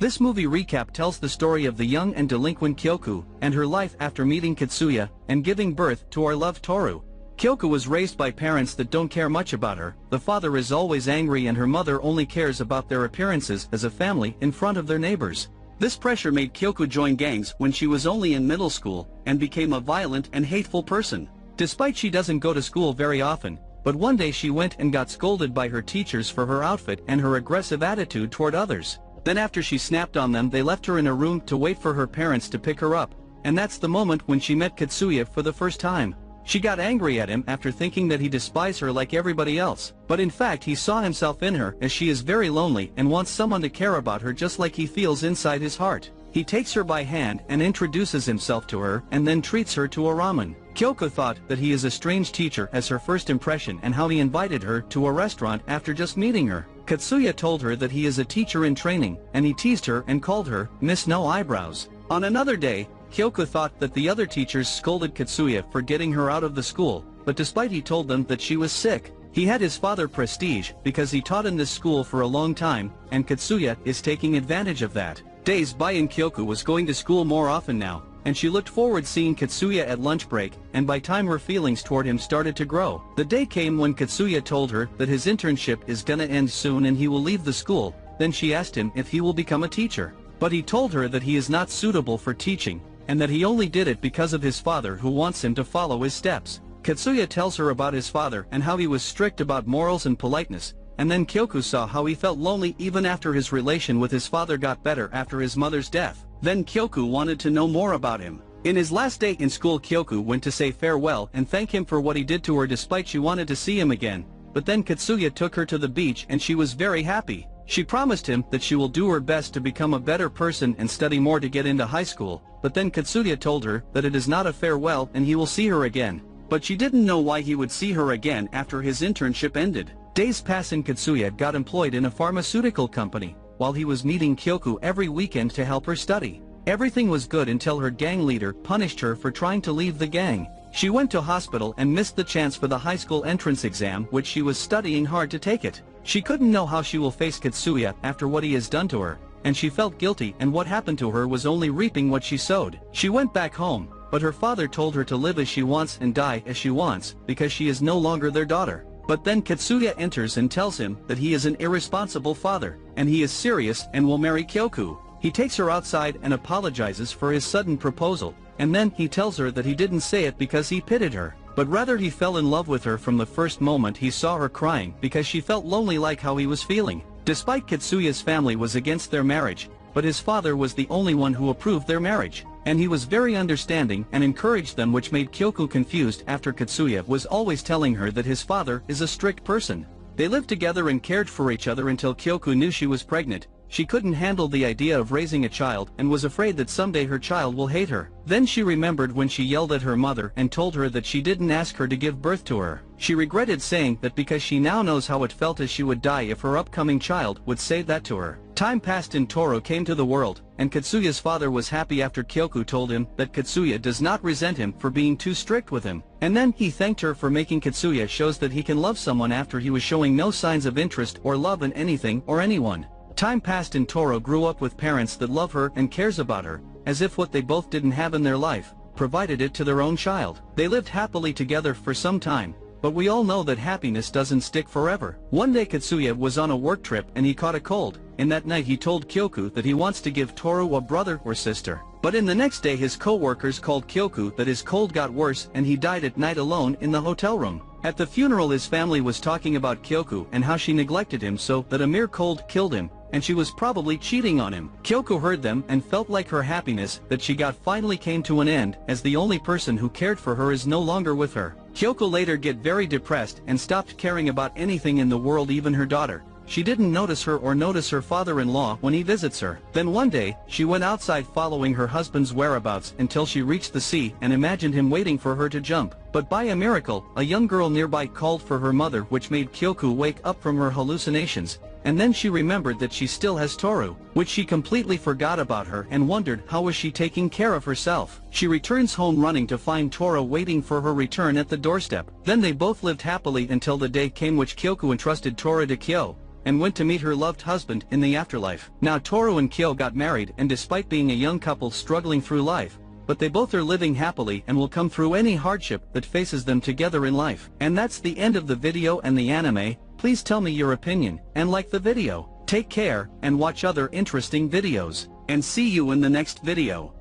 This movie recap tells the story of the young and delinquent Kyoku, and her life after meeting Katsuya, and giving birth to our love Tohru. Kyoku was raised by parents that don't care much about her. The father is always angry and her mother only cares about their appearances as a family in front of their neighbors. This pressure made Kyoku join gangs when she was only in middle school, and became a violent and hateful person. Despite she doesn't go to school very often, but one day she went and got scolded by her teachers for her outfit and her aggressive attitude toward others. Then after she snapped on them, they left her in a room to wait for her parents to pick her up, and that's the moment when she met Katsuya for the first time. She got angry at him after thinking that he despised her like everybody else, but in fact he saw himself in her, as she is very lonely and wants someone to care about her just like he feels inside his heart. He takes her by hand and introduces himself to her and then treats her to a ramen. Kyoku thought that he is a strange teacher as her first impression and how he invited her to a restaurant after just meeting her. Katsuya told her that he is a teacher in training, and he teased her and called her Miss No Eyebrows. On another day, Kyoku thought that the other teachers scolded Katsuya for getting her out of the school, but despite he told them that she was sick. He had his father prestige because he taught in this school for a long time, and Katsuya is taking advantage of that. Days by and Kyoku was going to school more often now, and she looked forward seeing Katsuya at lunch break, and by time her feelings toward him started to grow. The day came when Katsuya told her that his internship is gonna end soon and he will leave the school. Then she asked him if he will become a teacher. But he told her that he is not suitable for teaching, and that he only did it because of his father who wants him to follow his steps. Katsuya tells her about his father and how he was strict about morals and politeness, and then Kyoku saw how he felt lonely even after his relation with his father got better after his mother's death. Then Kyoku wanted to know more about him. In his last day in school, Kyoku went to say farewell and thank him for what he did to her despite she wanted to see him again. But then Katsuya took her to the beach and she was very happy. She promised him that she will do her best to become a better person and study more to get into high school, but then Katsuya told her that it is not a farewell and he will see her again. But she didn't know why he would see her again after his internship ended. Days pass and Katsuya got employed in a pharmaceutical company, while he was meeting Kyoku every weekend to help her study. Everything was good until her gang leader punished her for trying to leave the gang. She went to hospital and missed the chance for the high school entrance exam, which she was studying hard to take it. She couldn't know how she will face Katsuya after what he has done to her, and she felt guilty, and what happened to her was only reaping what she sowed. She went back home, but her father told her to live as she wants and die as she wants, because she is no longer their daughter. But then Katsuya enters and tells him that he is an irresponsible father, and he is serious and will marry Kyoku. He takes her outside and apologizes for his sudden proposal, and then he tells her that he didn't say it because he pitied her, but rather he fell in love with her from the first moment he saw her crying because she felt lonely like how he was feeling. Despite Katsuya's family was against their marriage, but his father was the only one who approved their marriage, and he was very understanding and encouraged them, which made Kyoku confused after Katsuya was always telling her that his father is a strict person. They lived together and cared for each other until Kyoku knew she was pregnant. She couldn't handle the idea of raising a child and was afraid that someday her child will hate her. Then she remembered when she yelled at her mother and told her that she didn't ask her to give birth to her. She regretted saying that because she now knows how it felt as she would die if her upcoming child would say that to her. Time passed and Tohru came to the world, and Katsuya's father was happy after Kyoku told him that Katsuya does not resent him for being too strict with him. And then he thanked her for making Katsuya shows that he can love someone after he was showing no signs of interest or love in anything or anyone. Time passed and Tohru grew up with parents that love her and cares about her, as if what they both didn't have in their life, provided it to their own child. They lived happily together for some time, but we all know that happiness doesn't stick forever. One day Katsuya was on a work trip and he caught a cold, and that night he told Kyoku that he wants to give Tohru a brother or sister. But in the next day his co-workers called Kyoku that his cold got worse and he died at night alone in the hotel room. At the funeral his family was talking about Kyoku and how she neglected him so that a mere cold killed him, and she was probably cheating on him. Kyoku heard them and felt like her happiness that she got finally came to an end, as the only person who cared for her is no longer with her. Kyoku later get very depressed and stopped caring about anything in the world, even her daughter. She didn't notice her or notice her father-in-law when he visits her. Then one day, she went outside following her husband's whereabouts until she reached the sea and imagined him waiting for her to jump. But by a miracle, a young girl nearby called for her mother, which made Kyoku wake up from her hallucinations. And then she remembered that she still has Tohru, which she completely forgot about her and wondered how was she taking care of herself. She returns home running to find Tohru waiting for her return at the doorstep. Then they both lived happily until the day came which Kyoku entrusted Tohru to Kyo, and went to meet her loved husband in the afterlife. Now Tohru and Kyo got married, and despite being a young couple struggling through life, but they both are living happily and will come through any hardship that faces them together in life. And that's the end of the video and the anime. Please tell me your opinion, and like the video. Take care, and watch other interesting videos. And see you in the next video.